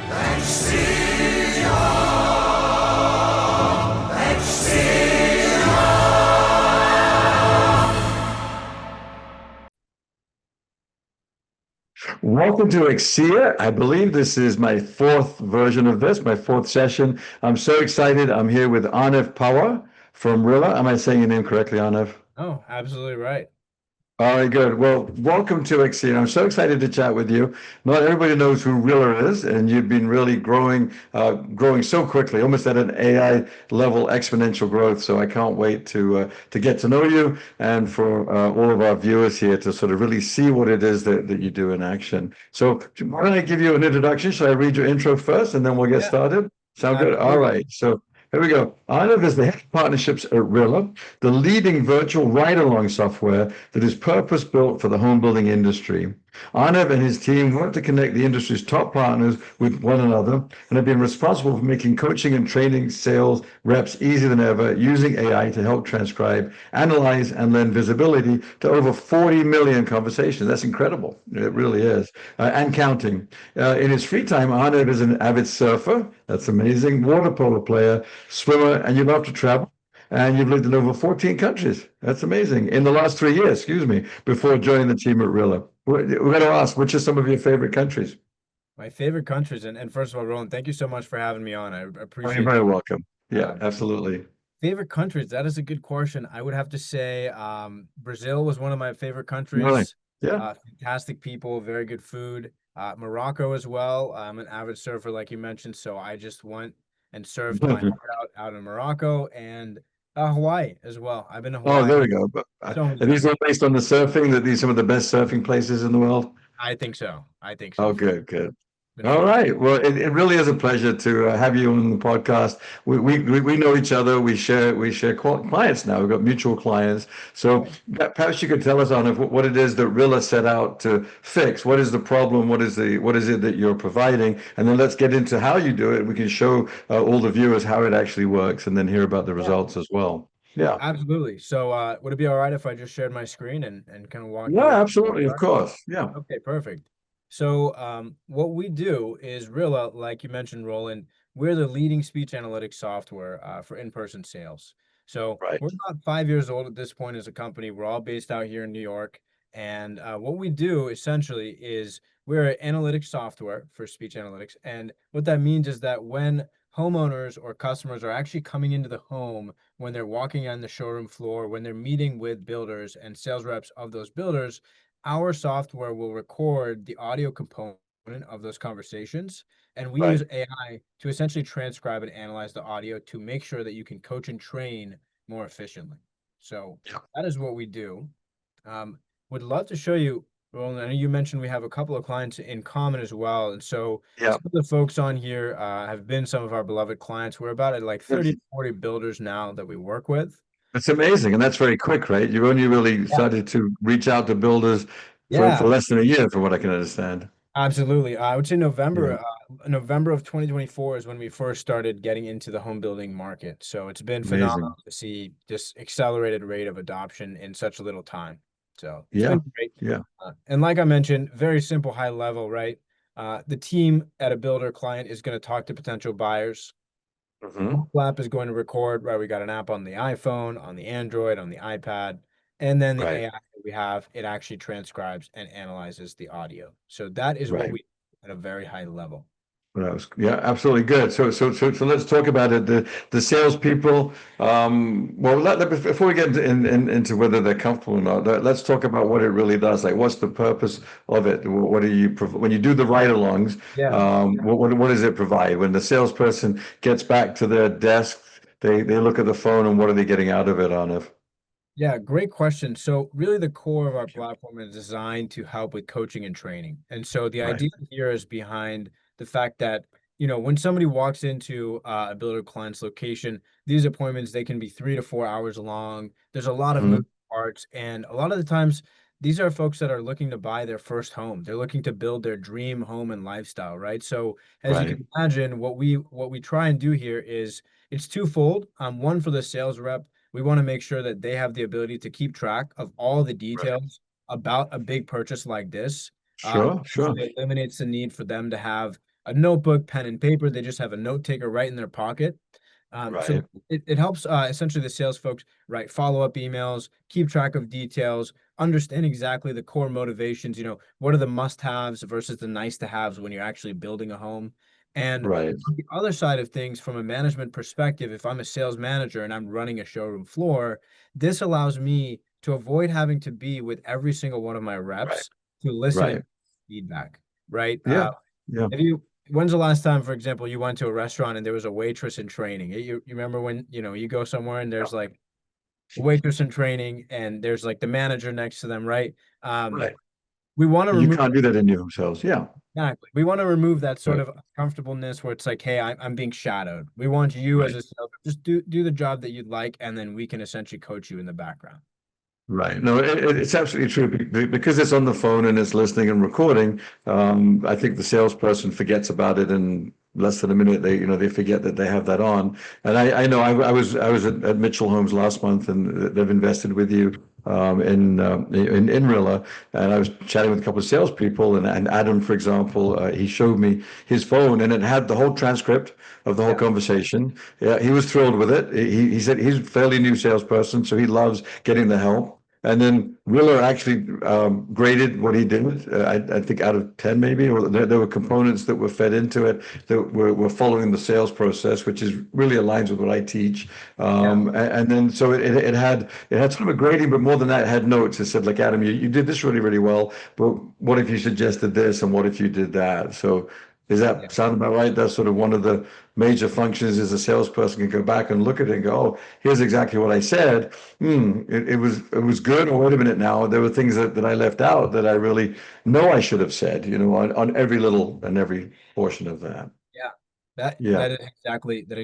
Welcome to EXCIA. I believe this is my fourth version of this, my fourth session. I'm so excited. I'm here with Arnav Pawar from Rilla. Am I saying your name correctly, Arnav? Oh, absolutely right. All right, good. Well, welcome to EXCIA. I'm so excited to chat with you. Not everybody knows who Rilla is, and you've been really growing so quickly, almost at an AI level, exponential growth. So I can't wait to get to know you, and for all of our viewers here to sort of really see what it is that you do in action. So why don't I give you an introduction? Shall I read your intro first, and then we'll get Yeah, started? Sound good? All absolutely. right. So here we go. Arnav is the head of partnerships at Rilla, the leading virtual ride-along software that is purpose-built for the home building industry. Arnav and his team work to connect the industry's top partners with one another and have been responsible for making coaching and training sales reps easier than ever, using AI to help transcribe, analyze, and lend visibility to over 40 million conversations. That's incredible. It really is. And counting. In his free time, Arnav is an avid surfer. That's amazing. Water polo player, swimmer, and you love to travel. And you've lived in over 14 countries. That's amazing. In the last 3 years, excuse me, before joining the team at Rilla. We've got to ask, which are some of your favorite countries? My favorite countries, and first of all, Roland, thank you so much for having me on. I Oh, you're appreciate very welcome. Yeah, um, absolutely. favorite countries. That is a good question. I would have to say Brazil was one of my favorite Really? countries. Yeah. Fantastic people, very good food. Morocco as well. I'm an avid surfer, like you mentioned, so I just went and surfed my heart out in Morocco and Hawaii as well. I've been to Oh, Hawaii there we go. But so many are these times. all based on the surfing? That these some of the best surfing places in the world? I think so. I think so Oh, for good, good. been a All lot. right. Well, it really is a pleasure to have you on the podcast. We know each other. We share clients now. We've got mutual clients. So perhaps you could tell us on what it is that Rilla set out to fix. What is the problem? What is it that you're providing? And then let's get into how you do it. We can show all the viewers how it actually works, and then hear about the Yeah. results as well. Yeah. Absolutely. So, would it be all right if I just shared my screen and kind of walk you Yeah, around? absolutely. Of course. Yeah. Okay, perfect. So, what we do is Rilla, like you mentioned, Roland, we're the leading speech analytics software for in-person sales. So, Right. we're about 5 years old at this point as a company. We're all based out here in New York. And what we do essentially is we're an analytics software for speech analytics. And what that means is that when homeowners or customers are actually coming into the home, when they're walking on the showroom floor, when they're meeting with builders and sales reps of those builders, our software will record the audio component of those conversations, and we Right. use AI to essentially transcribe and analyze the audio to make sure that you can coach and train more efficiently. So Yeah. that is what we do. Um, would love to show you, Roland. I know you mentioned we have a couple of clients in common as well, and so Yeah. some of the folks on here have been some of our beloved clients. We're about at like 30 to 40 builders now that we work with. It's amazing, and that's very quick, right? You've only really Yeah. started to reach out to builders for Yeah, less than a year, from what I can understand. absolutely. I would say Yeah, November of 2024 is when we first started getting into the home building market. So it's been phenomenal amazing. to see this accelerated rate of adoption in such a little time. So it's Yeah, been great. yeah. And like I mentioned, very simple, high level, right? The team at a builder client is going to talk to potential buyers. Hmm. App is going to record, right? We got an app on the iPhone, on the Android, on the iPad, and then the Right, AI that we have, it actually transcribes and analyzes the audio. So that is what right. we at a very high level. Yeah, absolutely good. So let's talk about it. The salespeople. Well, before we get into whether they're comfortable or not, let's talk about what it really does. Like, what's the purpose of it? What do you when you do the ride-alongs? Yeah. What does it provide? When the salesperson gets back to their desk, they look at the phone, and what are they getting out of it, Arnav? Yeah, great question. So really the core of our platform is designed to help with coaching and training. And so the Right, idea here is behind the fact that, when somebody walks into a builder client's location, these appointments, they can be 3 to 4 hours long. There's a lot of hmm, moving parts. And a lot of the times, these are folks that are looking to buy their first home. They're looking to build their dream home and lifestyle, right? So as you right, can imagine, what we try and do here is it's twofold. One for the sales rep, we want to make sure that they have the ability to keep track of all the right. details about a big purchase like this. Sure, sure. Essentially eliminates the need for them to have a notebook, pen and paper. They just have a note taker right in their pocket. So Right. it helps essentially the sales folks write follow-up emails, keep track of details, understand exactly the core motivations, what are the must-haves versus the nice-to-haves when you're actually building a home. And Right. on the other side of things, from a management perspective, if I'm a sales manager and I'm running a showroom floor, this allows me to avoid having to be with every single one of my Right. reps to listen Right. and feedback, right? Yeah. Yeah. Have you, when's the last time, for example, you went to a restaurant and there was a waitress in training? You remember when, you go somewhere and there's like a waitress in training and there's like the manager next to them, right? Um, Right. we want to You remove can't do that in your hotels. Yeah. exactly. We want to remove that sort Right. of comfortableness where it's like, hey, I'm being shadowed. We want you as Right. a sales, just do the job that you'd like, and then we can essentially coach you in the background. Right. No, it's absolutely true because it's on the phone and it's listening and recording. I think the salesperson forgets about it in less than a minute. They forget that they have that on. And I know I was at Mitchell Homes last month, and they've invested with you in Rilla. And I was chatting with a couple of salespeople, and Adam, for example, he showed me his phone, and it had the whole transcript of the whole Yeah. conversation. Yeah, he was thrilled with it. He said he's a fairly new salesperson, so he loves getting the help. And then Rilla actually graded what he did. I think out of 10, maybe, or there were components that were fed into it that were following the sales process, which is really aligns with what I teach. Yeah. And then so it had sort of a grading, but more than that, it had notes. It said, like, Adam, you did this really, really well, but what if you suggested this, and what if you did that? So does Yeah. that sound about right? That's sort of one of the major functions is a salesperson can go back and look at it and go, oh, here's exactly what I said. It was good. Or wait a minute now, there were things that I left out that I really know I should have said, on every little and every portion of that. Yeah. That Yeah, that is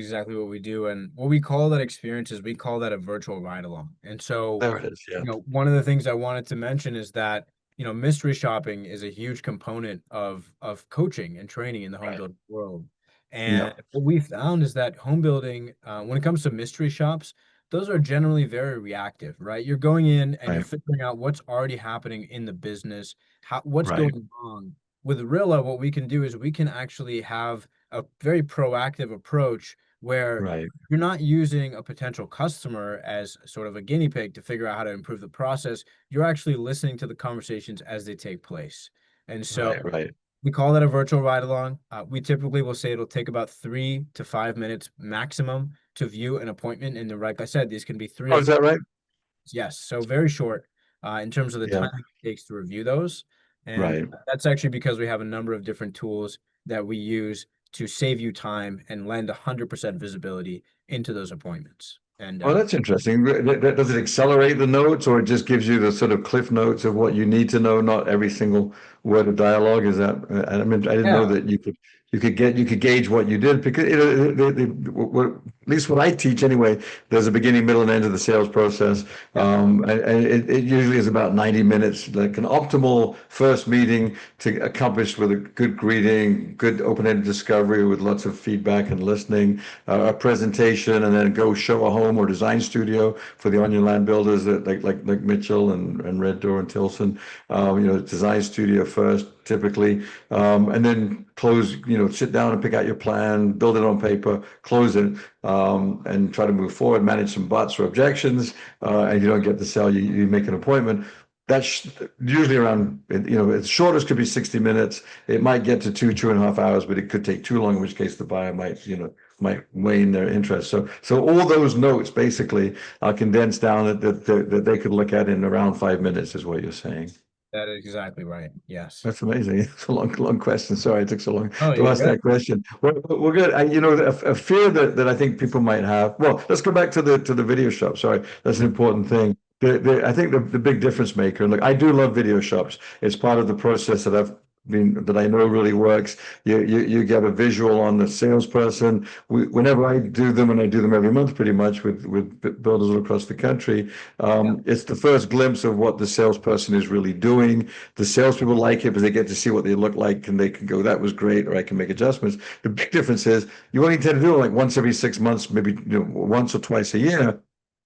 exactly what we do. And what we call that experience is we call that a virtual ride along. And so, there it is. Yeah, one of the things I wanted to mention is that, mystery shopping is a huge component of coaching and training in the home right. building world. Yeah, And what we found is that home building, when it comes to mystery shops, those are generally very reactive, right? You're going in and you're right, figuring out what's already happening in the business, what's right, going wrong. With Rilla, what we can do is we can actually have a very proactive approach where right, you're not using a potential customer as sort of a guinea pig to figure out how to improve the process. You're actually listening to the conversations as they take place. And so right, right. we call that a virtual ride along. We typically will say it'll take about 3 to 5 minutes maximum to view an appointment. And like I said, these can be three Oh, or is four. that right? Yes, so very short in terms of the Yeah, time it takes to review those. And right. that's actually because we have a number of different tools that we use to save you time and lend 100% visibility into those appointments. And Oh, that's interesting. Does it accelerate the notes, or it just gives you the sort of cliff notes of what you need to know, not every single word of dialogue? Is that? I mean, I didn't know yeah, that you could gauge what you did because at least what I teach anyway. There's a beginning, middle, and end of the sales process, yeah, and it usually is about 90 minutes, like an optimal first meeting to accomplish with a good greeting, good open-ended discovery with lots of feedback and listening, a presentation, and then go show a home or design studio for the onion land builders that like Mitchell and Red Door and Tilson. Design studio first typically, and then close. Sit down and pick out your plan, build it on paper, close it, and try to move forward. Manage some buts or objections, and you don't get the sale. You make an appointment. That's usually around, its shortest could be 60 minutes. It might get to 2.5 hours, but it could take too long, in which case the buyer might wane their interest. So all those notes basically are condensed down that they could look at in around 5 minutes, is what you're saying. that is exactly right. Yes. That's amazing. It's a long question. Sorry it took so long Oh, to you're ask good. that question. We're good. A fear that I think people might have. Well, let's go back to the video shop. Sorry, that's an important thing. I think the big difference maker, and look, I do love video shops. It's part of the process that I know really works. You get a visual on the salesperson. Whenever I do them, and I do them every month pretty much with builders all across the country, Yeah. it's the first glimpse of what the salesperson is really doing. The salespeople like it because they get to see what they look like, and they can go, that was great, or I can make adjustments. The big difference is you only tend to do it like once every 6 months, maybe once or twice a year.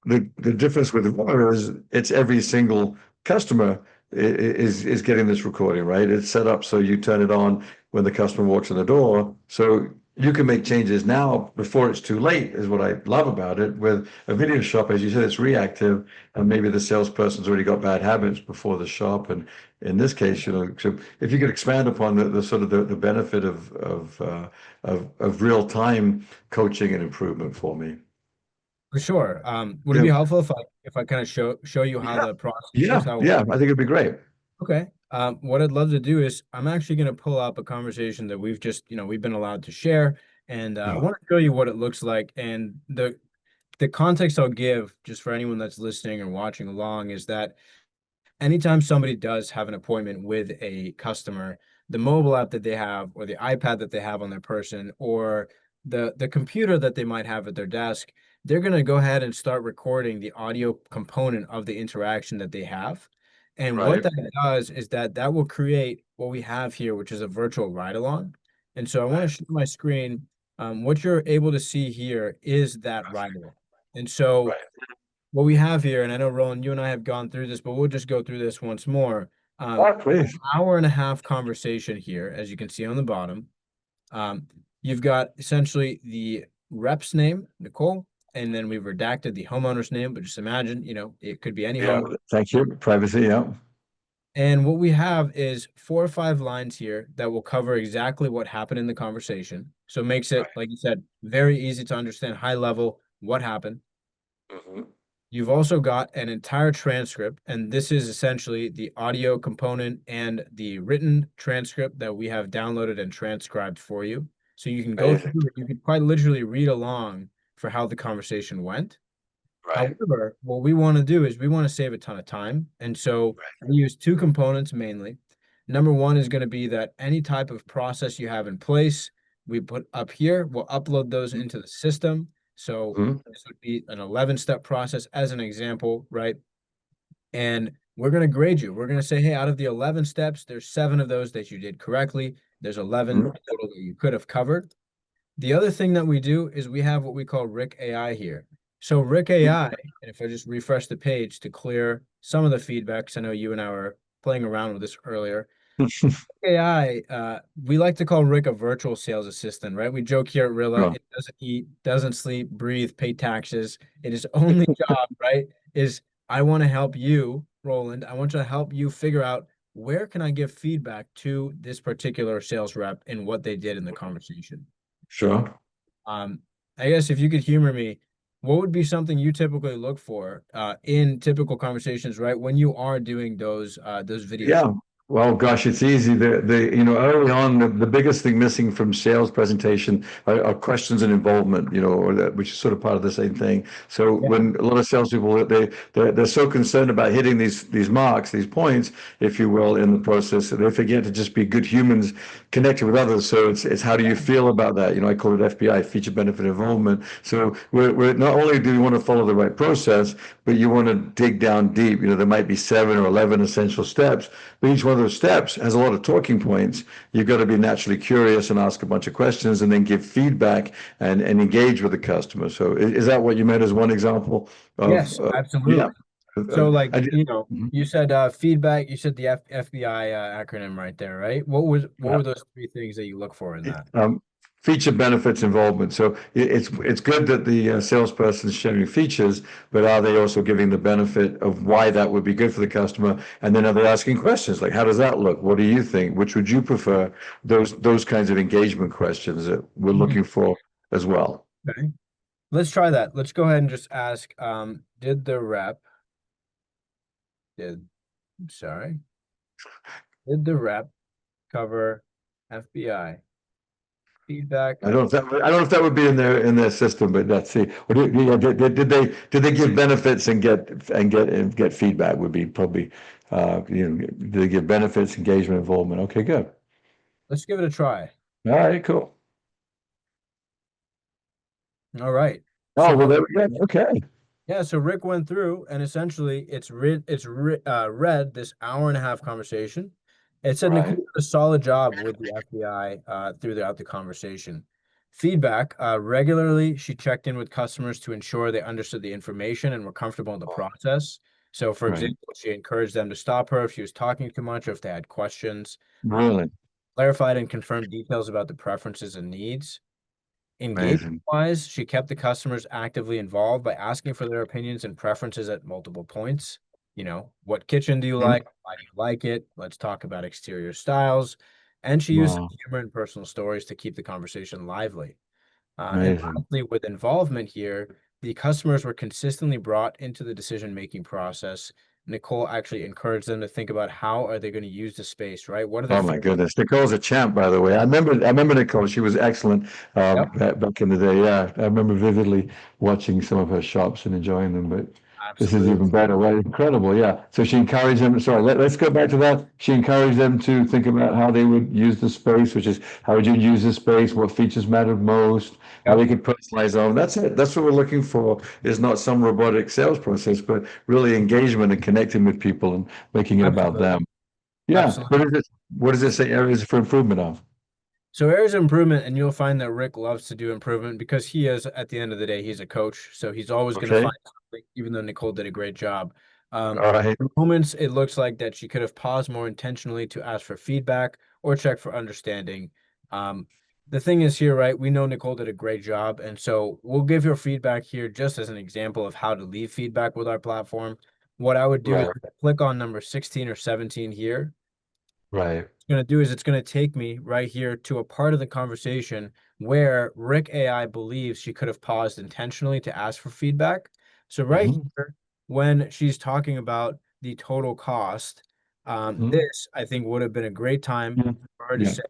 The difference with the water is it's every single customer is getting this recording, right? It's set up so you turn it on when the customer walks in the door. So you can make changes now before it's too late, is what I love about it. With a video shop, as you said, it's reactive, and maybe the salesperson's already got bad habits before the shop. And in this case, so if you could expand upon the sort of the benefit of real time coaching and improvement for me. For sure. Would it Yeah, be helpful if I kind of show you how yeah, the process yeah, is? How yeah. I think it'd be great. Okay. What I'd love to do is I'm actually going to pull up a conversation that we've just, we've been allowed to share, and I Yeah, want to show you what it looks like. And the context I'll give, just for anyone that's listening or watching along, is that anytime somebody does have an appointment with a customer, the mobile app that they have, or the iPad that they have on their person, or the computer that they might have at their desk, they're going to go ahead and start recording the audio component of the interaction that they have. And what right, that does is that will create what we have here, which is a virtual ride along. And so I want to right, share my screen. What you're able to see here is that ride along. And so right. what we have here, and I know Roland, you and I have gone through this, but we'll just go through this once more. Oh, An please. hour and a half conversation here, as you can see on the bottom. Um, you've got essentially the rep's name, Nicole, and then we've redacted the homeowner's name, but just imagine, it could be any Yeah, homeowner. thank you. Privacy, yeah. And what we have is 4 or 5 lines here that will cover exactly what happened in the conversation. So it makes it, Right. like you said, very easy to understand, high level, what happened. Mhm. You've also got an entire transcript, and this is essentially the audio component and the written transcript that we have downloaded and transcribed for you. So you can go Amazing. through it, you can quite literally read along for how the conversation went. Right. However, what we want to do is we want to save a ton of time. And so Right. we use two components mainly. Number one is going to be that any type of process you have in place, we put up here, we'll upload those into the system. So Mhm. this would be an 11-step process as an example, right? And we're going to grade you. We're going to say, hey, out of the 11 steps, there's 7 of those that you did correctly. There's 11 Mhm. total that you could have covered. The other thing that we do is we have what we call Rick AI here. So Rick AI, and if I just refresh the page to clear some of the feedback, because I know you and I were playing around with this earlier. AI, we like to call Rick a virtual sales assistant, right? We joke here at Rilla, Sure. it doesn't eat, doesn't sleep, breathe, pay taxes. It is only job, right? Is I want to help you, Roland. I want to help you figure out where can I give feedback to this particular sales rep and what they did in the conversation. Sure. Um, I guess if you could humor me, what would be something you typically look for in typical conversations, right? When you are doing those video Yeah. shows. Well, gosh, it's easy. Early on, the biggest thing missing from sales presentation are questions and involvement, which is sort of part of the same thing. So Yeah. when a lot of salespeople, they're so concerned about hitting these marks, these points, if you will, in the process, that they forget to just be good humans connected with others. So it's how do you feel about that? I call it FBI, feature benefit involvement. So we're not only do you want to follow the right process, but you want to dig down deep. There might be 7 or 11 essential steps, but each one of those steps has a lot of talking points. You've got to be naturally curious and ask a bunch of questions and then give feedback and engage with the customer. So is that what you meant as one example of, Yes, yeah. absolutely. Uh, So like, I, Mhm. you said feedback, you said the FBI acronym right there, right? What Yeah. were those 3 things that you look for in that? Um, Feature benefits involvement. So it's good that the salesperson is sharing features, but are they also giving the benefit of why that would be good for the customer? And then are they asking questions like, how does that look? What do you think? Which would you prefer? Those kinds of engagement questions that we're Mhm. looking for as well. Okay. Let's try that. Let's go ahead and just ask, did the rep did sorry, did the rep cover FBI feedback? I don't know if that would be in their system, but let's see. Or yeah, did they give benefits and get feedback would be probably did they give benefits, engagement, involvement? Okay, good. Let's give it a try. All right, cool. All right. Oh, well, So there we go. Okay. yeah, so Rick went through and essentially read this hour and a half conversation. It said Nicole Right. did a solid job with the FBI throughout the conversation. Feedback, regularly she checked in with customers to ensure they understood the information and were comfortable in the process. So for Right. example, she encouraged them to stop her if she was talking too much or if they had questions. Really? clarified and confirmed details about the preferences and needs. Engagement Amazing. wise, she kept the customers actively involved by asking for their opinions and preferences at multiple points. You know, what kitchen do you Mhm. like? Why do you like it? Let's talk about exterior styles. And she used Wow, humor and personal stories to keep the conversation lively. And amazing. lastly, with involvement here, the customers were consistently brought into the decision-making process. Nicole actually encouraged them to think about how are they going to use the space, right? What are the Oh my features? goodness. Nicole's a champ, by the way. I remember Nicole. She was excellent Yep, back in the day. Yeah, I remember vividly watching some of her shops and enjoying them, but this is absolutely. even better, right? Incredible. Yeah. So she encouraged them. Sorry, let's go back to that. She encouraged them to think about how they would use the space, which is how would you use the space, what features mattered most, how they Yep, could personalize them. That's it. That's what we're looking for, is not some robotic sales process, but really engagement and connecting with people and making it about absolutely. them. Yeah. Absolutely. What does it say areas for improvement of? So areas of improvement, and you'll find that Rick loves to do improvement because he is, at the end of the day, he's a coach. So he's always going to Okay. find something, even though Nicole did a great job. All right. Moments it looks like that she could have paused more intentionally to ask for feedback or check for understanding. Um, the thing is here, right? We know Nicole did a great job, and so we'll give her feedback here just as an example of how to leave feedback with our platform. What I would do is Right. click on number 16 or 17 here Right. going to do is it's going to take me right here to a part of the conversation where Rick AI believes she could have paused intentionally to ask for feedback. So right Hmm. here, when she's talking about the total cost, Hmm. this I think would have been a great time Yeah. for her to Yeah. say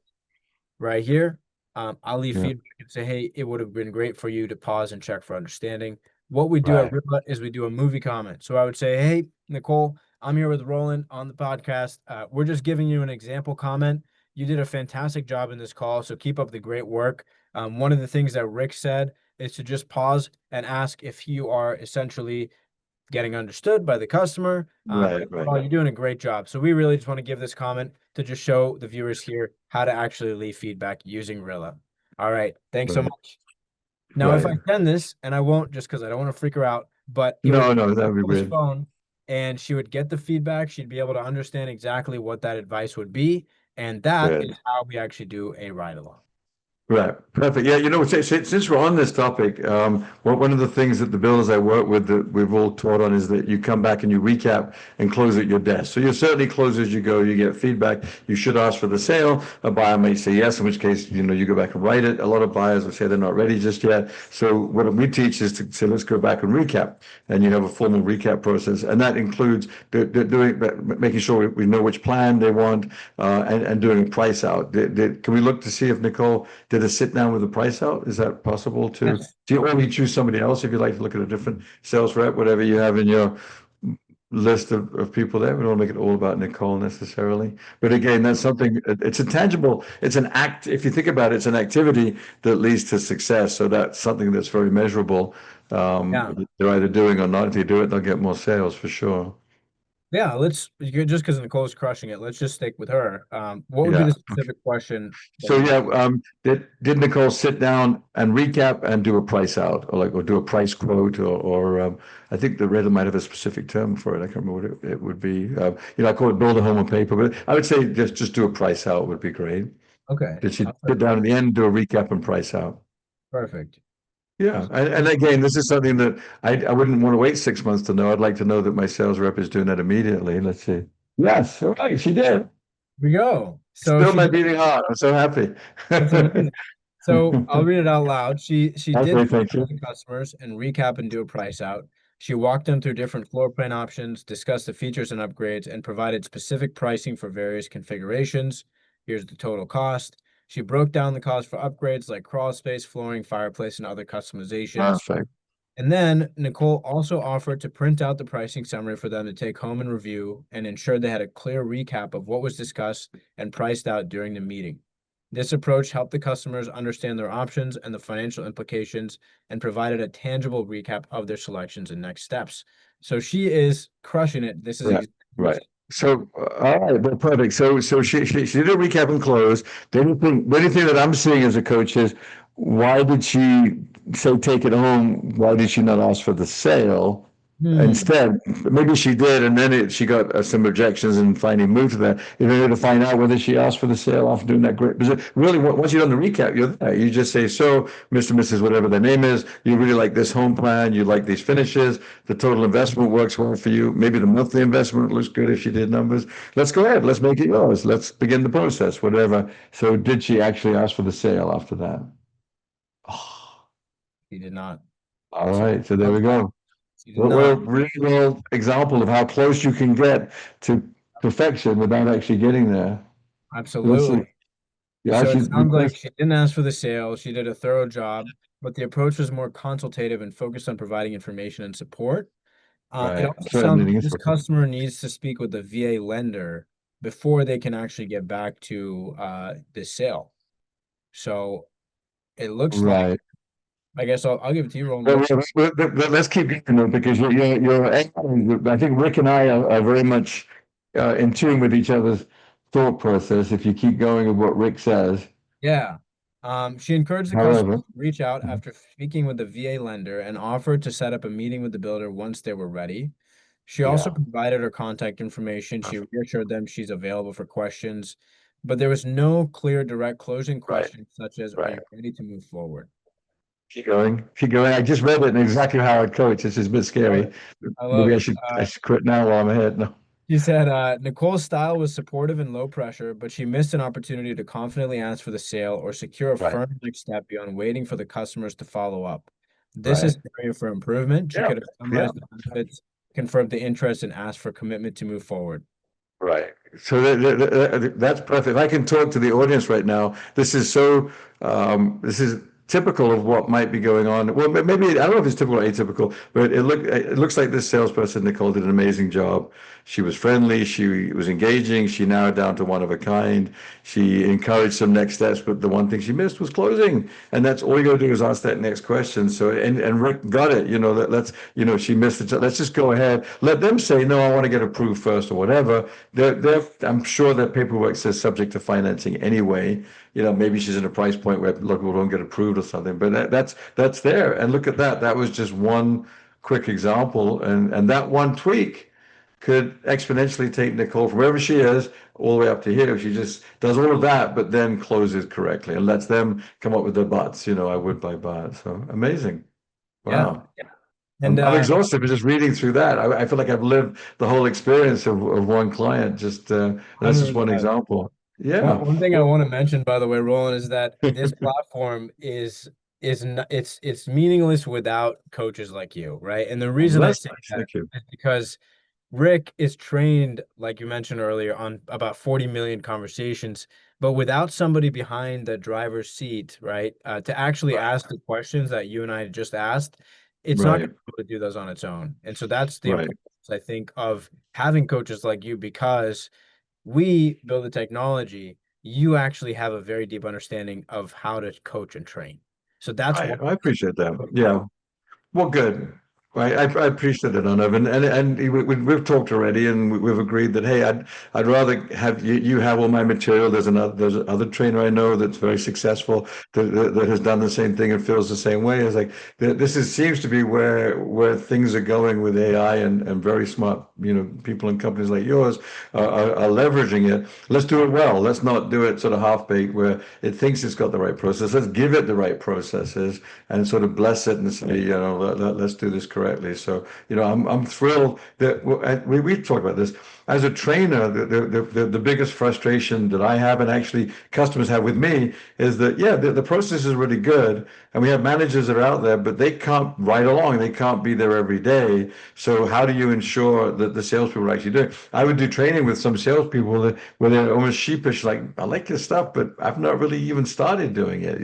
right here. I'll leave Yeah. feedback and say, hey, it would have been great for you to pause and check for understanding. What we do at Right. Rilla is we do a movie comment. So I would say, hey, Nicole, I'm here with Roland on the podcast. We're just giving you an example comment. You did a fantastic job in this call, so keep up the great work. One of the things that Rick said is to just pause and ask if you are essentially getting understood by the customer. But Right. Right. overall, you're doing a great job. So we really just want to give this comment to just show the viewers here how to actually leave feedback using Rilla. All right. Thanks so Right. much. Now, if I Right. send this, and I won't just because I don't want to freak her out, but it would No, no, that would be this weird. phone and she would get the feedback. She'd be able to understand exactly what that advice would be. And that is Good. how we actually do a ride along. Right. Perfect. Yeah. Since we're on this topic, one of the things that the builders I work with that we've all taught on is that you come back and you recap and close at your desk. So you certainly close as you go. You get feedback. You should ask for the sale. A buyer may say yes, in which case, you go back and write it. A lot of buyers will say they're not ready just yet. So what we teach is to say, let's go back and recap. And you have a formal recap process. And that includes making sure we know which plan they want and doing a price out. Can we look to see if Nicole did a sit down with a price out? Is that possible to, Yes. do you want me to choose somebody else if you'd like to look at a different sales rep, whatever you have in your list of people there? We don't make it all about Nicole necessarily. But again, that's something, it's a tangible, it's an act. If you think about it, it's an activity that leads to success. So that's something that's very measurable. Yeah. They're either doing or not. If they do it, they'll get more sales for sure. Yeah, just because Nicole's crushing it, let's just stick with her. What would be Yeah. the specific question that So you want? yeah, did Nicole sit down and recap and do a price out, or do a price quote, or I think the Reddit might have a specific term for it. I can't remember what it would be. I call it build a home on paper, but I would say just do a price out would be great. Okay, Did she I'll sit put down at the end, do a recap and price out? perfect. Yeah, and again, this is something that I wouldn't want to wait 6 months to know. I'd like to know that my sales rep is doing that immediately. Let's see. Yes, all right, she did. We go. So Still she my did. beating heart. I'm so happy. That's amazing. So I'll read it out loud. She did Okay, sit thank down you. with the customers and recap and do a price out. She walked them through different floor plan options, discussed the features and upgrades, and provided specific pricing for various configurations. Here's the total cost. She broke down the cost for upgrades like crawl space, flooring, fireplace, and other customizations. Perfect. And then Nicole also offered to print out the pricing summary for them to take home and review and ensure they had a clear recap of what was discussed and priced out during the meeting. This approach helped the customers understand their options and the financial implications and provided a tangible recap of their selections and next steps. So she is crushing it. This is Right, exactly what right. So, all right, well, perfect. So she did a recap and close. The only thing that I'm seeing as a coach is why did she say take it home? Why did she not ask for the sale? Hmm. Instead, maybe she did, and then she got some objections and finally moved to that. You know, to find out whether she asked for the sale after doing that great. Because really, once you've done the recap, you're there. You just say, so, Mr. and Mrs. whatever their name is, you really like this home plan, you like these finishes, the total investment works well for you. Maybe the monthly investment looks good if she did numbers. Let's go ahead. Let's make it yours. Let's begin the process, whatever. So did she actually ask for the sale after that? Oh, She did not. all She, right. So there we go. she did What a not. really well example of how close you can get to perfection without actually getting there. Absolutely. Listen, you So it actually, sounds like she didn't ask for the sale. She did a thorough job, but the approach was more consultative and focused on providing information and support. It right. also Certainly, sounds I like think it's this customer needs to speak with the VA lender before they can actually get back to this sale. So it looks like, right. I guess I'll give it to you, Roland. Well, let's keep going though, because I think Rick and I are very much in tune with each other's thought process. If you keep going with what Rick says, Yeah. She encouraged the customer however, to reach out after speaking with the VA lender and offered to set up a meeting with the builder once they were ready. She also yeah, provided her contact information. She reassured them she's available for questions, but there was no clear, direct closing right, question such as, "Are right. you ready to move forward?" Keep going, keep going. I just read it and exactly how I'd coach. This is a bit Love scary. it. I love Maybe it. I should quit now while I'm ahead. No. She said, Nicole's style was supportive and low pressure, but she missed an opportunity to confidently ask for the sale or secure a Right, firm next step beyond waiting for the customers to follow up. This is right. an area for improvement. She Yeah, could have yeah. summarized the benefits, confirmed the interest, and asked for commitment to move forward. Right. So that's perfect. If I can talk to the audience right now, this is so, this is typical of what might be going on. Well, maybe, I don't know if it's typical or atypical, but it looks like this salesperson, Nicole, did an amazing job. She was friendly, she was engaging, she narrowed down to one of a kind. She encouraged some next steps, but the one thing she missed was closing. And that's all you got to do is ask that next question. So, and Rick got it, she missed it. Let's just go ahead. Let them say, no, I want to get approved first or whatever. I'm sure that paperwork says subject to financing anyway. Maybe she's in a price point where local don't get approved or something, but that's there. And look at that. That was just one quick example, and that one tweak could exponentially take Nicole from wherever she is all the way up to here. If she just does all of that, but then closes correctly and lets them come up with their buts. I would buy but. So amazing. Yeah. Wow. And I'm exhausted, but just reading through that, I feel like I've lived the whole experience of one client. That's just one 100%. example. One Yeah. one thing I Well, want to mention, by the way, Roland, is that this platform is not, it's meaningless without coaches like you, right? And the reason I that's say nice. that Thank you. is because Rick is trained, like you mentioned earlier, on about 40 million conversations, but without somebody behind the driver's seat, right, to actually Right. ask the questions that you and I just asked, it's not going Right. to be able to do those on its own. And so that's the Right. importance, I think, of having coaches like you because we build the technology. You actually have a very deep understanding of how to coach and train. So that's why. Right. I appreciate that. Yeah. Well, good. I appreciate it, Arnav, and we've talked already, and we've agreed that hey, I'd rather have you have all my material. There's another trainer I know that's very successful that has done the same thing and feels the same way. It's like seems to be where things are going with AI and very smart people and companies like yours are leveraging it. Let's do it well. Let's not do it sort of half baked where it thinks it's got the right process. Let's give it the right processes and sort of bless it and say, let's do this correctly. So, I'm thrilled that we talked about this as a trainer. The biggest frustration that I have, and actually customers have with me, is that yeah, the process is really good, and we have managers that are out there, but they can't ride along. They can't be there every day. So how do you ensure that the salespeople are actually doing? I would do training with some salespeople where they're almost sheepish, like I like your stuff, but I've not really even started doing it.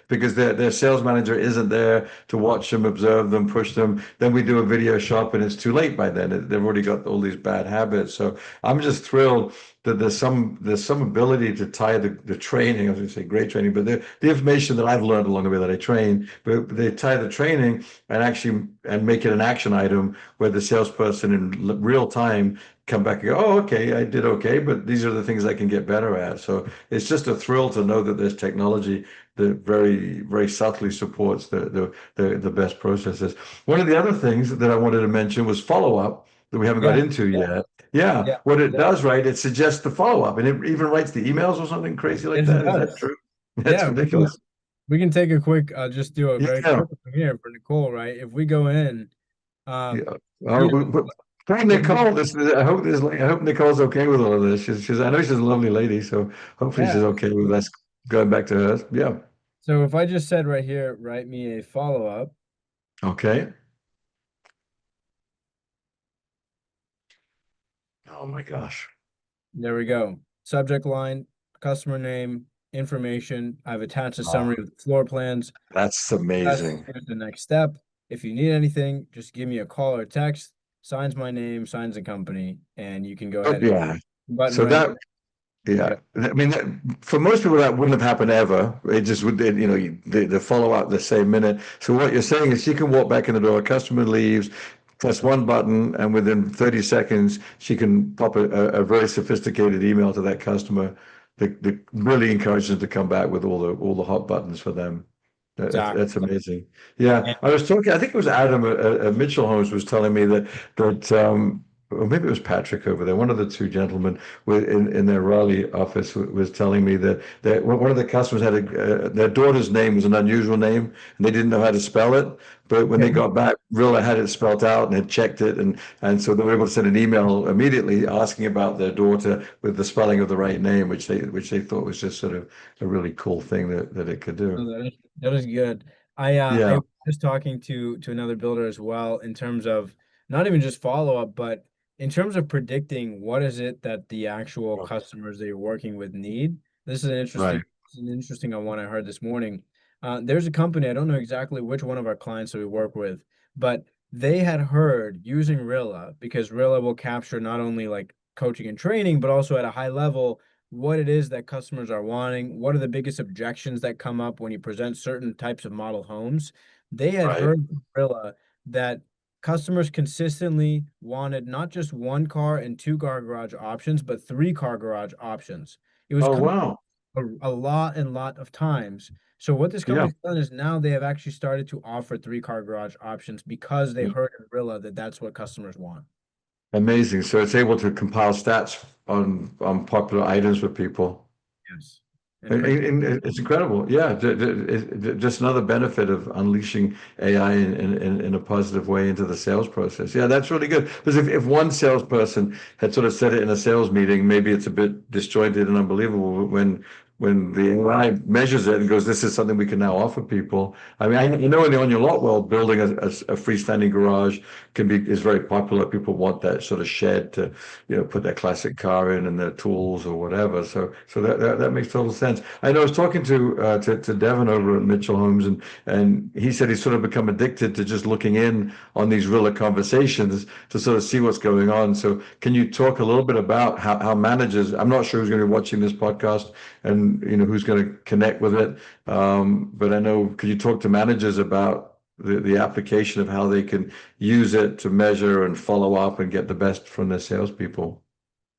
Because their sales manager isn't there to watch them, observe them, push them. Then we do a video shop, and it's too late by then. They've already got all these bad habits. So I'm just thrilled that there's some ability to tie the training. I was going to say great training, but the information that I've learned along the way that I train, but they tie the training and make it an action item where the salesperson in real time come back and go, oh, okay, I did okay, but these are the things I can get better at. So it's just a thrill to know that there's technology that very, very subtly supports the best processes. One of the other things that I wanted to mention was follow-up that we haven't got Yeah, into yet. Yeah, yeah, what it does, right? It suggests the follow-up, and it even writes the emails or something crazy like it that. Is that does. true? That's Yeah, ridiculous. we can take a quick, just do a very Yeah, quick one here for Nicole, right? If we go in, yeah. you know, Poor if we, Nicole, I hope Nicole's okay with all of this. I know she's a lovely lady, so hopefully she's yeah. okay with us going back to her. Yeah. So if I just said right here, write me a follow-up. Okay. Oh my gosh. There we go. Subject line, customer name, information. I've attached a Oh, summary of the floor plans. that's That's amazing. here's the next step. If you need anything, just give me a call or text. Signs my name, signs the company, and you can go Oh, ahead and yeah. button So right. that, yeah. Yeah. I mean, for most people, that wouldn't have happened ever. It just would, the follow up the same minute. So what you're saying is she can walk back in the door, customer leaves, press one button, and within 30 seconds, she can pop a very sophisticated email to that customer that really encourages them to come back with all the hot buttons for them. Exactly. That's amazing. Yeah, And I was talking. I think it was Adam at Mitchell Homes was telling me that or maybe it was Patrick over there. One of the two gentlemen in their Raleigh office was telling me that one of the customers had their daughter's name was an unusual name and they didn't know how to spell it. But when they okay. got back, Rilla had it spelled out and had checked it, and so they were able to send an email immediately asking about their daughter with the spelling of the right name, which they thought was just sort of a really cool thing that it could do. No, that is good. I Yeah, was talking to another builder as well in terms of not even just follow up, but in terms of predicting what is it that the actual customers that you're working with need. This is right, an interesting one I heard this morning. There's a company, I don't know exactly which one of our clients that we work with, but they had heard using Rilla because Rilla will capture not only like coaching and training, but also at a high level what it is that customers are wanting, what are the biggest objections that come up when you present certain types of model homes. They had right. heard from Rilla that customers consistently wanted not just one car and two car garage options, but three car garage options. It was Oh, coming wow. a lot and lot of times. So what this Yeah. company's done is now they have actually started to offer three car garage options because they heard in Rilla that that's what customers want. Amazing. So it's able to compile stats on popular items for people. Yes. And And, predict. it's incredible. Yeah. Just another benefit of unleashing AI in a positive way into the sales process. Yeah, that's really good. Because if one salesperson had sort of said it in a sales meeting, maybe it's a bit disjointed and unbelievable when the AI measures it and goes, this is something we can now offer people. I mean, I know in the on your lot world, building a freestanding garage is very popular. People want that sort of shed to, put their classic car in and their tools or whatever. So that makes total sense. I know I was talking to Devin over at Mitchell Homes, and he said he's sort of become addicted to just looking in on these Rilla conversations to sort of see what's going on. So can you talk a little bit about how managers? I'm not sure who's going to be watching this podcast and who's going to connect with it. But I know, could you talk to managers about the application of how they can use it to measure and follow up and get the best from their salespeople?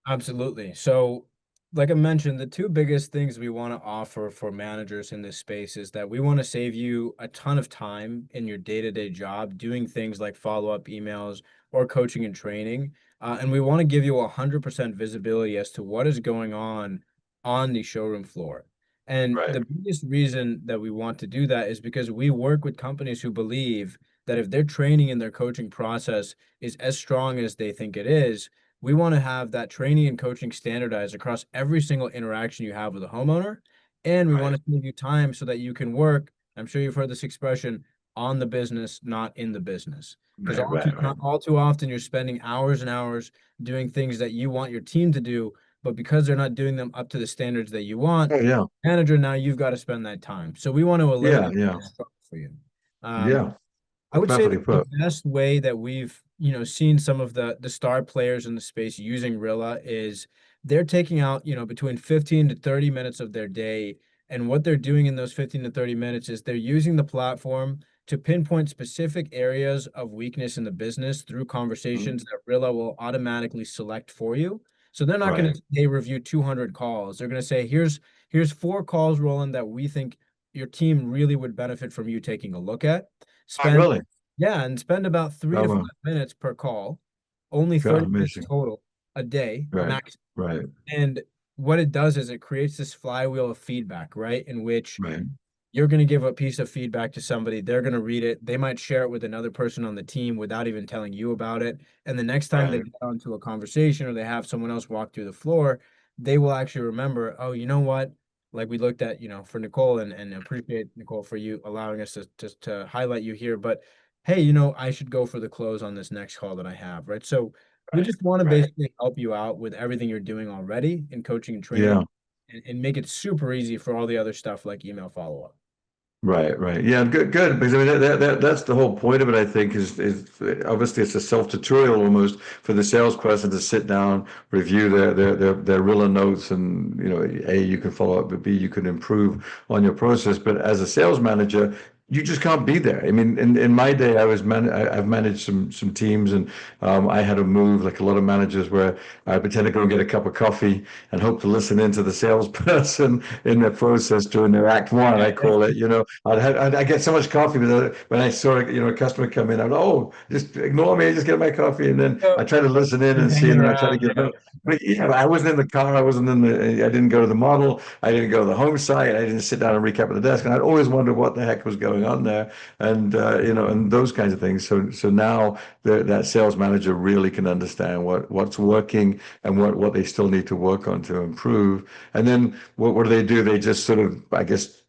Absolutely. So, like I mentioned, the two biggest things we want to offer for managers in this space is that we want to save you a ton of time in your day-to-day job doing things like follow-up emails or coaching and training. And we want to give you 100% visibility as to what is going on the showroom floor. And Right, the biggest reason that we want to do that is because we work with companies who believe that if their training and their coaching process is as strong as they think it is, we want to have that training and coaching standardized across every single interaction you have with a homeowner. And we want right, to save you time so that you can work. I'm sure you've heard this expression on the business, not in the business. Because right. all too often you're spending hours and hours doing things that you want your team to do, but because they're not doing them up to the standards that you want, Oh, yeah, manager, now you've got to spend that time. So we want to yeah, eliminate yeah, that struggle for you. Um, yeah. I would say Perfectly that the put. best way that we've, seen some of the star players in the space using Rilla is they're taking out, between 15 to 30 minutes of their day. And what they're doing in those 15 to 30 minutes is they're using the platform to pinpoint specific areas of weakness in the business through Mhm. conversations that Rilla will automatically select for you. So they're not going Right, to say review 200 calls. They're going to say, here's four calls, Roland, that we think your team really would benefit from you taking a look at. Oh, Spend, really? yeah, and spend about three Oh, to five well. minutes per call, only God, 30 minutes amazing. total a day Right. max. Right. And what it does is it creates this flywheel of feedback, right? In which Right. you're going to give a piece of feedback to somebody, they're going to read it, they might share it with another person on the team without even telling you about it. And the next time they Right. get onto a conversation or they have someone else walk through the floor, they will actually remember, oh, you know what? Like we looked at, for Nicole, and appreciate Nicole for you allowing us to highlight you here. But hey, I should go for the close on this next call that I have, right? So we Right. just want to Right. basically help you out with everything you're doing already in coaching and Yeah. training, and make it super easy for all the other stuff like email follow-up. Right, right. Yeah, good, good. Because I mean that's the whole point of it, I think, is obviously it's a self-tutorial almost for the salesperson to sit down, review their Rilla notes, and A, you can follow up, but B, you can improve on your process. But as a sales manager, you just can't be there. I mean, in my day, I've managed some teams, and I had a move like a lot of managers where I pretend to go and get a cup of coffee and hope to listen into the salesperson in their process during their act one, I Yeah. call it. I'd get so much coffee, but when I saw a customer come in, I'd just ignore me, just get my coffee, and then So I try to listen in and just see, hanging and then I try to around, get them. But yeah, I wasn't in the car, I didn't go to the model, I didn't go to the home site, I didn't sit down and recap at the desk, and I'd always wonder what the heck was going on there, and and those kinds of things. So now that sales manager really can understand what's working and what they still need to work on to improve. And then what do they do? They just sort of, I guess,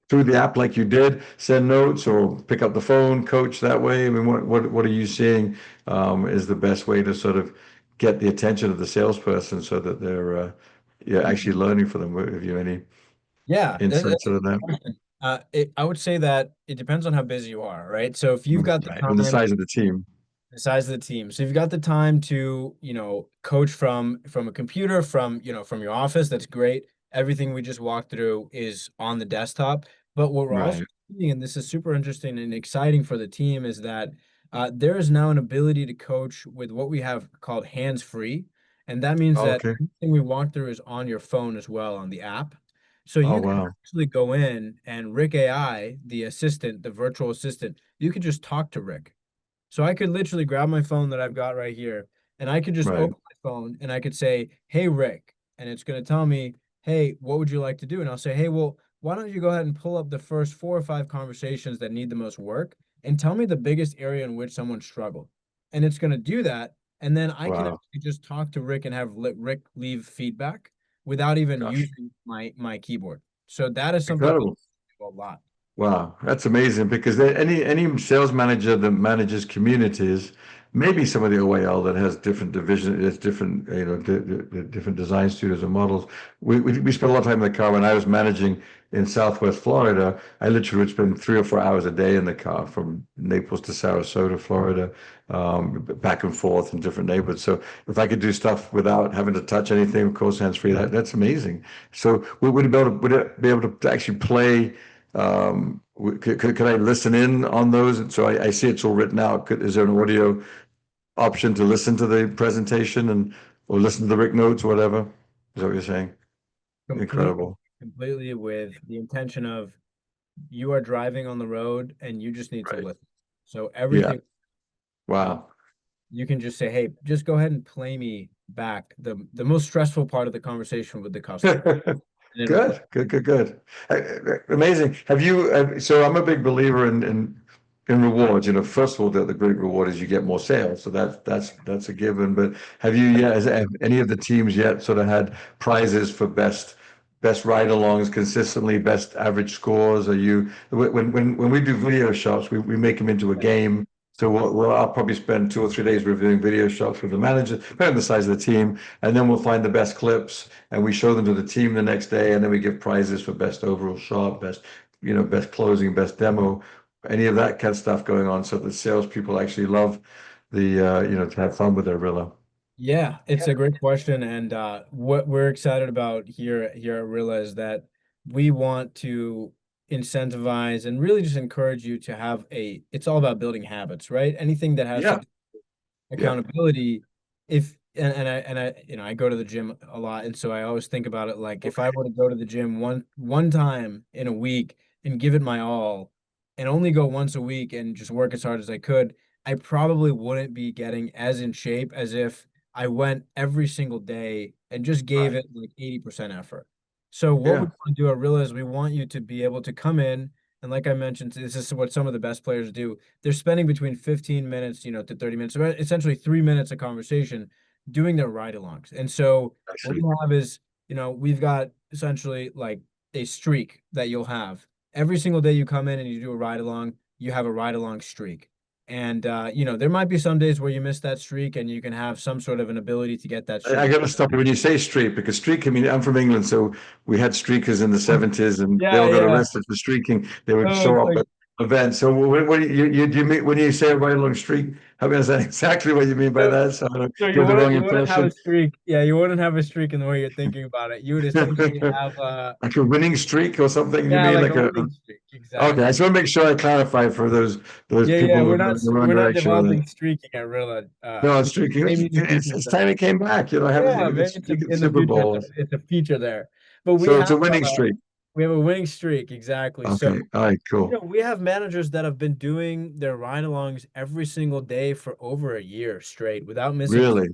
through the app like you did, send notes or pick up the phone, coach that way. I mean, what are you seeing is the best way to sort of get the attention of the salesperson so that they're yeah, actually learning for them? Have you any Yeah, insights that's a into good that? question. I would say that it depends on how busy you are, right? So if you've got the Right. And the time, size of the team. the size of the team. So you've got the time to, coach from a computer, from your office. That's great. Everything we just walked through is on the desktop. But what we're also Right. seeing, and this is super interesting and exciting for the team, is that there is now an ability to coach with what we have called hands-free. And that means Oh, that okay. everything we walk through is on your phone as well on the app. So Oh, you can wow. actually go in and Rick AI, the assistant, the virtual assistant, you could just talk to Rick. So I could literally grab my phone that I've got right here, and I could just Right. open my phone and I could say, "Hey Rick," and it's going to tell me, "Hey, what would you like to do?" And I'll say, "Hey, well, why don't you go ahead and pull up the first 4 or 5 conversations that need the most work and tell me the biggest area in which someone struggled." And it's going to do that, and then I can Wow. actually just talk to Rick and have Rick leave feedback without even Gosh. using my keyboard. So that is something we Incredible. do a lot. Wow, that's amazing because any sales manager that manages communities, maybe some of the OAL that has different division, it's different, different design studios and models. We spent a lot of time in the car when I was managing in Southwest Florida. I literally would spend 3 or 4 hours a day in the car from Naples to Sarasota, Florida, back and forth in different neighborhoods. So if I could do stuff without having to touch anything, of course, hands-free, that's amazing. So would it be able to actually play? Could I listen in on those? And so I see it's all written out. Is there an audio option to listen to the presentation or listen to the Rick notes, whatever? Is that what you're saying? Completely, Incredible. completely with the intention of you are driving on the road and you just need to Right. listen. So Yeah. everything uh, Wow. you can just say, hey, just go ahead and play me back the most stressful part of the conversation with the customer, and it'll play. Good, good, good, good. Amazing. So I'm a big believer in rewards. First of all, the great reward is you get more sales. So that's a given. But have any of the teams yet sort of had prizes for best ride-alongs consistently, best average scores? When we do video shops, we make them into a game. So I'll probably spend 2 or 3 days reviewing video shops with the manager, depending on the size of the team, and then we'll find the best clips and we show them to the team the next day, and then we give prizes for best overall shot, best closing, best demo, any of that kind of stuff going on, so the salespeople actually love to have fun with their Rilla. Yeah, it's a great question, and what we're excited about here at Rilla is that we want to incentivize and really just encourage you to have it's all about building habits, right? Anything that has to Yeah, do yeah, accountability, if I go to the gym a lot, and so I always think about it like if I were to go to the gym one time in a week and give it my all, and only go once a week and just work as hard as I could, I probably wouldn't be getting as in shape as if I went every single day and just gave Right. it like 80% effort. So what we Yeah. want to do at Rilla is we want you to be able to come in, and like I mentioned, this is what some of the best players do. They're spending between 15 minutes, to 30 minutes, so essentially 3 minutes of conversation doing their ride-alongs. And so I what see. we have is, we've got essentially like a streak that you'll have. Every single day you come in and you do a ride-along, you have a ride-along streak. And there might be some days where you miss that streak and you can have some sort of an ability to get that I streak. got to stop you when you say streak, because streak, I mean, I'm from England, so we had streakers in the 70s and they Yeah, all got yeah. arrested for streaking. They would Oh, show it's up like, at events. So what do do you mean when you say a right along streak? I mean, is that exactly what you mean by so, that? So I don't so you give the wouldn't wrong you wouldn't have a impression. streak. Yeah, you wouldn't have a streak in the way you're thinking about it. You would essentially have Like a winning streak or something, you yeah, mean like like a a winning streak. okay, I Exactly. just want to make sure I clarify for those Yeah, people yeah, who are going in the wrong we're not direction with it. developing streaking at Rilla. No, streaking. Maybe in the future It's time someday. it came back. Having Yeah, we've been maybe streaking in the Super future Bowls. it's a feature there. But So it's a winning streak. we have a winning streak, exactly. So, Okay. All right, cool. we have managers that have been doing their ride-alongs every single day for over a year straight without missing a. Really?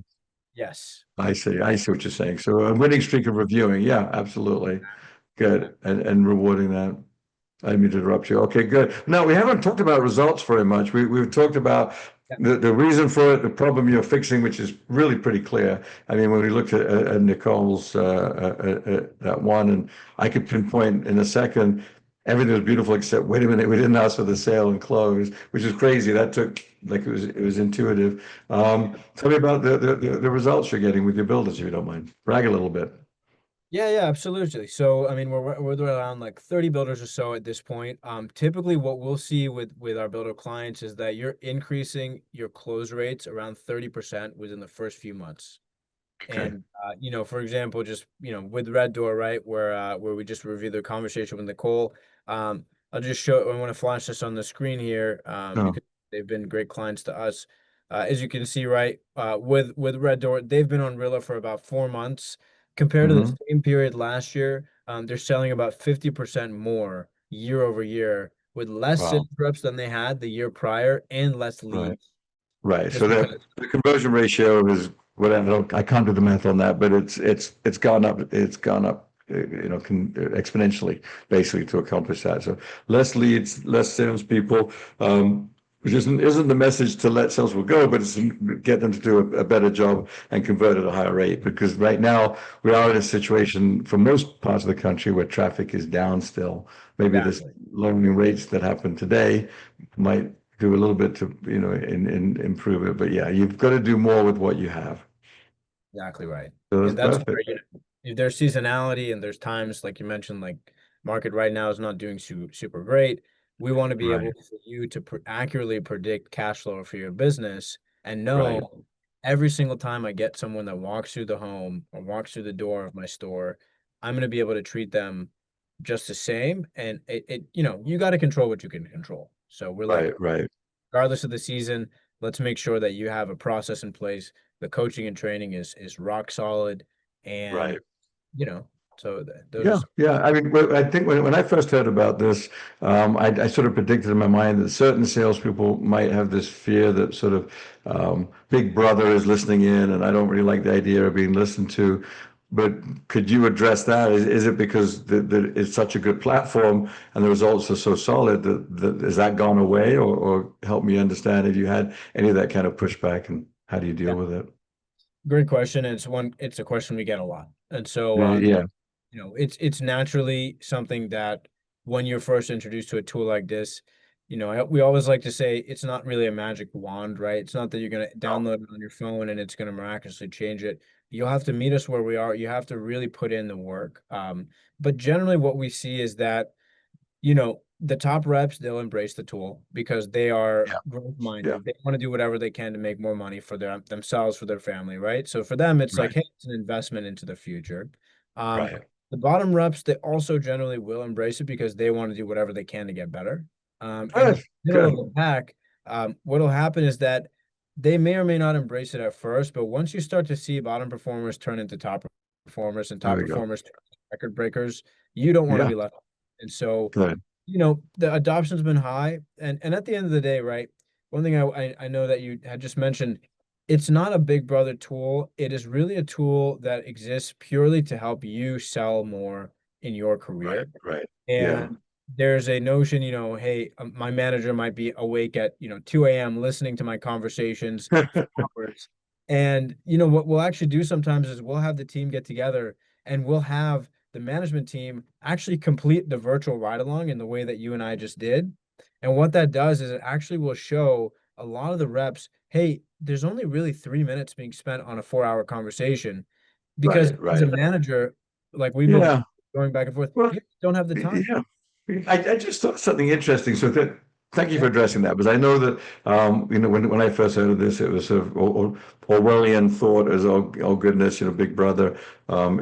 Yes. I see. I see what you're saying. So a winning streak of reviewing. Yeah, absolutely. Good. And rewarding that. I didn't mean to interrupt you. Okay, good. No, we haven't talked about results very much. We've talked about Yeah. the reason for it, the problem you're fixing, which is really pretty clear. I mean, when we looked at Nicole's that one, and I could pinpoint in a second, everything was beautiful except wait a minute, we didn't ask for the sale and close, which is crazy. That took like it was intuitive. Tell me about the results you're getting with your builders, if you don't mind. Brag a little bit. Yeah, yeah, absolutely. So, I mean, we're around like 30 builders or so at this point. Typically what we'll see with our builder clients is that you're increasing your close rates around 30% within the first few months. Okay. And for example, just with Red Door, right, where we just reviewed the conversation with Nicole. I'll just show. I want to flash this on the screen here, No. because they've been great clients to us. As you can see, right, with Red Door, they've been on Rilla for about 4 months. Compared to the Hmm. same period last year, they're selling about 50% more year over year with less Wow. sales reps than they had the year prior and less Right. leads, Right. just So because. the conversion ratio is whatever. I can't do the math on that, but it's gone up. It's gone up, exponentially, basically, to accomplish that. So less leads, less salespeople, which isn't the message to let salespeople go, but it's to get them to do a better job and convert at a higher rate. Because right now we are in a situation for most parts of the country where traffic is down still. Maybe this Exactly. learning rates that happened today might do a little bit to in improve it, but yeah, you've got to do more with what you have. Exactly right. So that's And that's where, perfect. if there's seasonality and there's times like you mentioned, like market right now is not doing super great. We want to be Right, able for you to accurately predict cash flow for your business and right, know every single time I get someone that walks through the home or walks through the door of my store, I'm going to be able to treat them just the same. And you got to control what you can control. So we're like, right, regardless of the season, let's make sure that you have a process in place. The coaching and training is rock solid, and right. you know, those are Yeah, some. yeah. I mean, I think when I first heard about this, I sort of predicted in my mind that certain salespeople might have this fear that sort of Big Brother is listening in, and I don't really like the idea of being listened to. But could you address that? Is it because that it's such a good platform and the results are so solid that has that gone away, or help me understand if you had any of that kind of pushback and how do you deal Yeah, with it? great question. And it's a question we get a lot, and so Yeah, it's naturally something that when you're first introduced to a tool like this, we always like to say it's not really a magic wand, right? It's not that you're going to no, download it on your phone and it's going to miraculously change it. You'll have to meet us where we are. You have to really put in the work. But generally, what we see is that the top reps, they'll embrace the tool because they are yeah, growth yeah, minded. They want to do whatever they can to make more money for themselves, for their family, right? So for them, it's like, right, hey, it's an investment into the future. Um, right. the bottom reps, they also generally will embrace it because they want to do whatever they can to get better. And in Good, the middle of good. the pack, what'll happen is that they may or may not embrace it at first, but once you start to see bottom performers turn into top performers and There top we go. performers turn into record breakers, you don't want to Yeah, be left. And so, good. the adoption's been high. And at the end of the day, right, one thing I know that you had just mentioned, it's not a Big Brother tool. It is really a tool that exists purely to help you sell more in your Right, career. right. Yeah. And there's a notion, hey, my manager might be awake at, 2 a.m. listening to my conversations for hours. And, what we'll actually do sometimes is we'll have the team get together and we'll have the management team actually complete the virtual ride along in the way that you and I just did. And what that does is it actually will show a lot of the reps, hey, there's only really 3 minutes being spent on a 4-hour conversation because Right, as a right. manager, like we've been Yeah. going back and forth, Well, you don't have the time. yeah. I just thought something interesting. So thank you Yeah. for addressing that, because I know that when I first heard of this, it was sort of Orwellian thought as oh goodness, Big Brother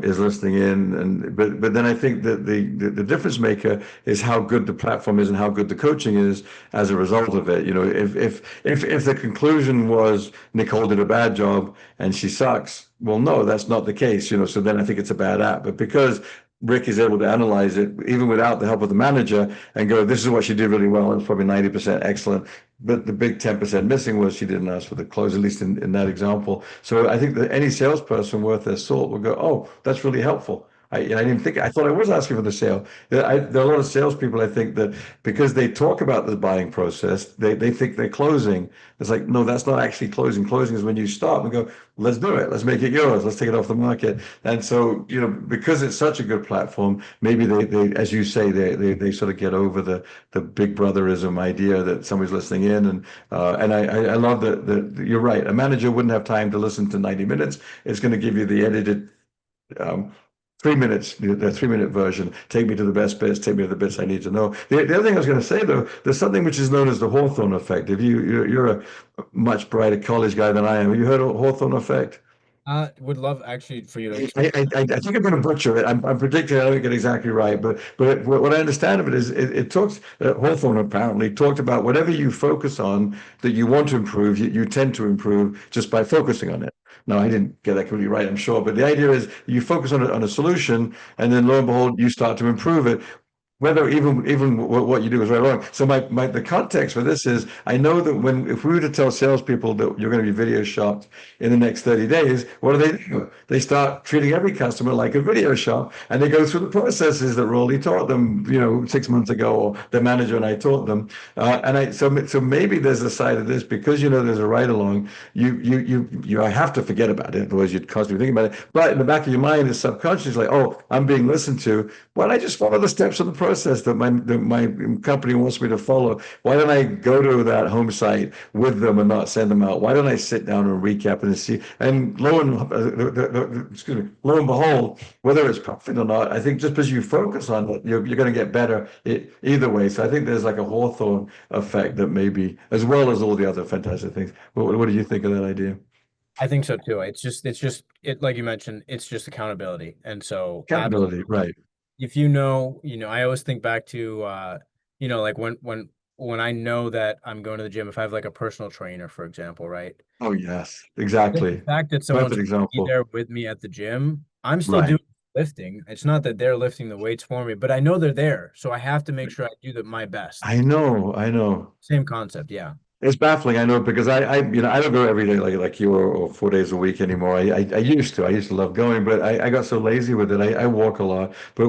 is listening in, and but then I think that the difference maker is how good the platform is and how good the coaching is as a result of it. If the conclusion was Nicole did a bad job and she sucks, well, no, that's not the case. So then I think it's a bad app, but because Rick is able to analyze it even without the help of the manager and go, this is what she did really well. It's probably 90% excellent. But the big 10% missing was she didn't ask for the close, at least in that example. So I think that any salesperson worth their salt will go, oh, that's really helpful. I didn't think, I thought I was asking for the sale. There are a lot of salespeople, I think, that because they talk about the buying process, they think they're closing. It's like, no, that's not actually closing. Closing is when you stop and go, let's do it. Let's make it yours. Let's take it off the market. And so, because it's such a good platform, maybe they as you say, they sort of get over the big brotherism idea that somebody's listening in. And I love that you're right. A manager wouldn't have time to listen to 90 minutes. It's going to give you the edited, um, 3 minutes, the 3 minute version. Take me to the best bits, take me to the bits I need to know. The other thing I was going to say, though, there's something which is known as the Hawthorne effect. If you're a much brighter college guy than I am. Have you heard of Hawthorne effect? Would love actually for you to I, explain. I think I'm going to butcher it. I'm predicting I don't get it exactly right, but what I understand of it is it talks. Hawthorne apparently talked about whatever you focus on that you want to improve, you tend to improve just by focusing on it. Now, I didn't get that completely right, I'm sure, but the idea is you focus on a solution, and then lo and behold, you start to improve it whether even what you do is right or wrong. So the context for this is I know that if we were to tell salespeople that you're going to be video shopped in the next 30 days, what do? They start treating every customer like a video shop, and they go through the processes that Rolly taught them, 6 months ago, or the manager and I taught them. So maybe there's a side of this because there's a ride along. You have to forget about it, otherwise you'd constantly think about it. But in the back of your mind is subconscious, like, oh, I'm being listened to. Well, I just follow the steps of the process that my company wants me to follow. Why don't I go to that home site with them and not send them out? Why don't I sit down and recap and see? And lo and behold, whether it's perfect or not, I think just because you focus on it, you're going to get better either way. So I think there's like a Hawthorne effect that maybe, as well as all the other fantastic things. What do you think of that idea? I think so too. It's just it like you mentioned, it's just accountability. And so Accountability, right? if I always think back to like when I know that I'm going to the gym, if I have like a personal trainer, for example, right? Oh yes, Just the exactly. fact that someone's Perfect going to be example. there with me at the gym, I'm still doing Right. lifting. It's not that they're lifting the weights for me, but I know they're there. So I have to make sure I do my best. I know. Same concept, yeah. It's baffling, I know, because I don't go every day like you or 4 days a week anymore. I used to. I used to love going, but I got so lazy with it. I walk a lot. But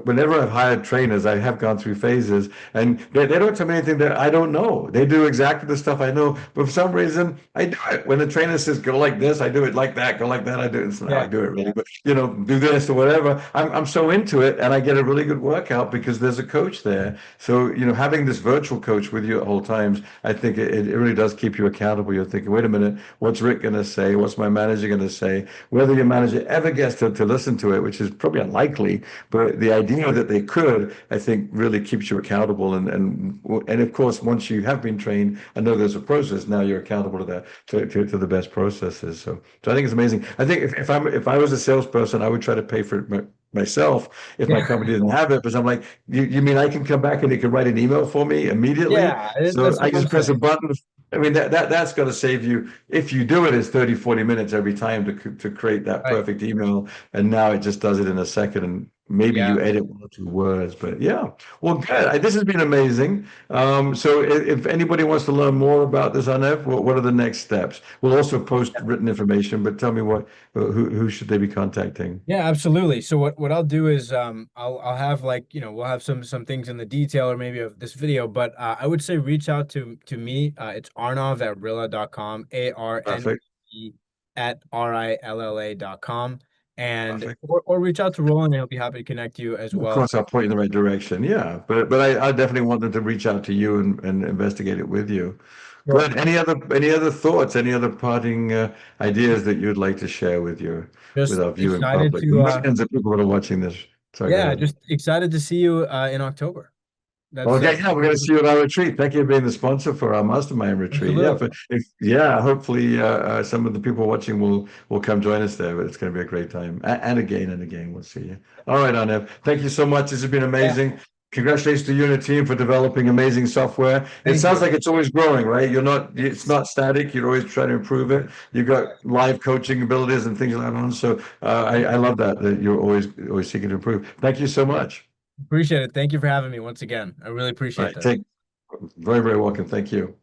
whenever I've hired trainers, I have gone through phases, and they don't tell me anything that I don't know. They do exactly the stuff I know, but for some reason, I do it. When the trainer says go like this, I do it like that. Go like that, I do it. It's not how I Yeah. do it really, but do this or whatever. I'm so into it, and I get a really good workout because there's a coach there. So having this virtual coach with you at all times, I think it really does keep you accountable. You're thinking, wait a minute, what's Rick going to say? What's my manager going to say? Whether your manager ever gets to listen to it, which is probably unlikely, but the idea that they could, I think, really keeps you accountable. And of course, once you have been trained and know there's a process, now you're accountable to the best processes. So I think it's amazing. I think if I was a salesperson, I would try to pay for it myself if my Yeah. company didn't have it, because I'm like, you mean I can come back and it can write an email for me immediately? Yeah, So that's I what I'm just press a saying. button I mean, that's got to save you. If you do it, it's 30, 40 minutes every time to create that Right. perfect email. And now it just does it in a second. And maybe Yeah. you edit one or two words, but yeah. Well, good. This has been amazing. So if anybody wants to learn more about this, Arnav, what are the next steps? We'll also post written information, but tell me who should they be contacting? Yeah, absolutely. So what I'll do is I'll have like, we'll have some things in the detail or maybe of this video, but I would say reach out to me. It's Arnav at Rilla.com, Perfect. ARNE at RILLA.com. And Perfect. or reach out to Roland and he'll be happy to connect you as Of well. course, I'll point you in the right direction. Yeah, but I definitely want them to reach out to you and investigate it with you. Sure. Good. Any other thoughts? Any other parting ideas that you'd like to share with Just our viewing excited public? The to millions of people that are watching this. Sorry, go yeah, ahead. just excited to see you in October. That's Okay, yeah, we're going to see you at our retreat. Thank you for being the sponsor for our mastermind retreat. Yeah, absolutely. but yeah, hopefully some of the people watching will come join us there. But it's going to be a great time. And again, we'll see you. All right, Arnav. Thank you so much. This has been Yeah, amazing. Congratulations to you and the team for developing amazing software. It thank sounds you. like it's always growing, right? It's It's not static. You're always trying to improve it. You've got live coaching abilities and things like that on. So I love that you're always seeking to improve. Thank you so much. appreciate it. Thank you for having me once again. I really All appreciate right, this. very, very welcome. Thank you.